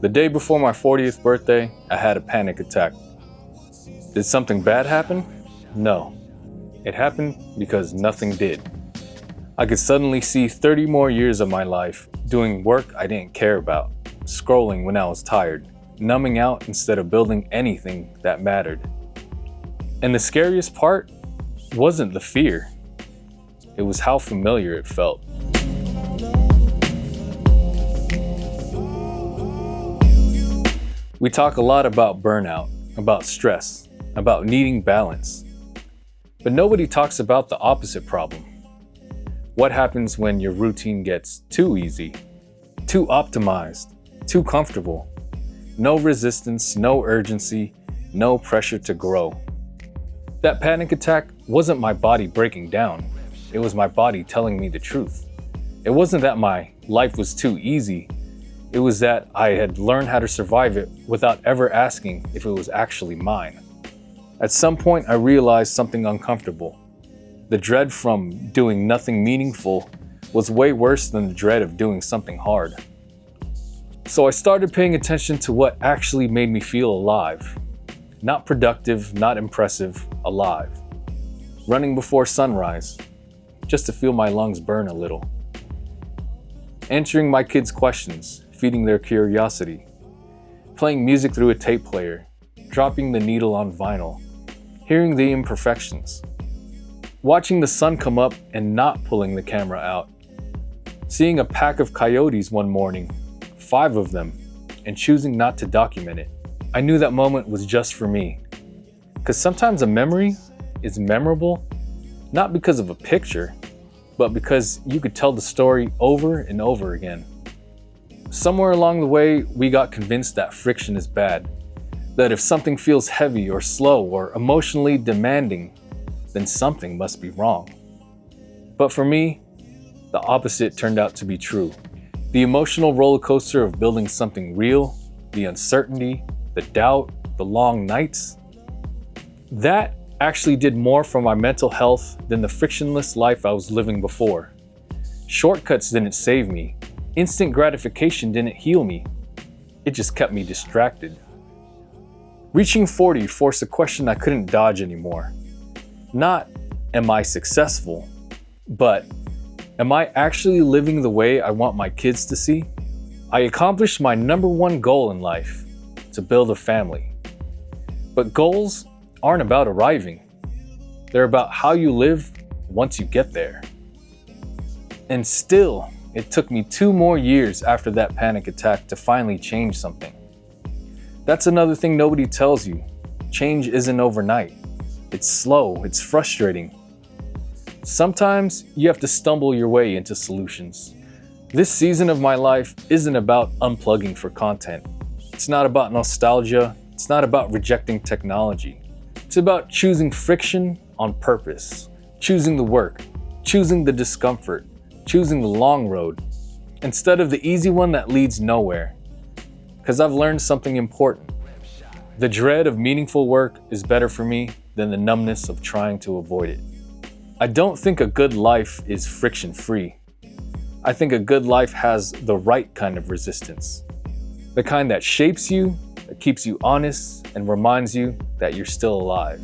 The day before my 40th birthday, I had a panic attack. Did something bad happen? No. It happened because nothing did. I could suddenly see 30 more years of my life doing work I didn't care about, scrolling when I was tired, numbing out instead of building anything that mattered. And the scariest part wasn't the fear. It was how familiar it felt. We talk a lot about burnout, about stress, about needing balance. But nobody talks about the opposite problem. What happens when your routine gets too easy, too optimized, too comfortable? No resistance, no urgency, no pressure to grow. That panic attack wasn't my body breaking down. It was my body telling me the truth. It wasn't that my life was too easy. It was that I had learned how to survive it without ever asking if it was actually mine. At some point, I realized something uncomfortable. The dread from doing nothing meaningful was way worse than the dread of doing something hard. So I started paying attention to what actually made me feel alive. Not productive, not impressive, alive. Running before sunrise, just to feel my lungs burn a little. Answering my kids' questions, feeding their curiosity. Playing music through a tape player, dropping the needle on vinyl, hearing the imperfections. Watching the sun come up and not pulling the camera out. Seeing a pack of coyotes one morning, 5 of them, and choosing not to document it. I knew that moment was just for me. Because sometimes a memory is memorable, not because of a picture, but because you could tell the story over and over again. Somewhere along the way, we got convinced that friction is bad. That if something feels heavy or slow or emotionally demanding, then something must be wrong. But for me, the opposite turned out to be true. The emotional roller coaster of building something real, the uncertainty, the doubt, the long nights, that actually did more for my mental health than the frictionless life I was living before. Shortcuts didn't save me. Instant gratification didn't heal me. It just kept me distracted. Reaching 40 forced a question I couldn't dodge anymore. Not, am I successful? But, am I actually living the way I want my kids to see? I accomplished my number one goal in life, to build a family. But goals aren't about arriving. They're about how you live once you get there. And still, it took me 2 more years after that panic attack to finally change something. That's another thing nobody tells you. Change isn't overnight. It's slow, it's frustrating. Sometimes you have to stumble your way into solutions. This season of my life isn't about unplugging for content. It's not about nostalgia. It's not about rejecting technology. It's about choosing friction on purpose, choosing the work, choosing the discomfort, choosing the long road, instead of the easy one that leads nowhere. Because I've learned something important. The dread of meaningful work is better for me than the numbness of trying to avoid it. I don't think a good life is friction-free. I think a good life has the right kind of resistance. The kind that shapes you, that keeps you honest, and reminds you that you're still alive.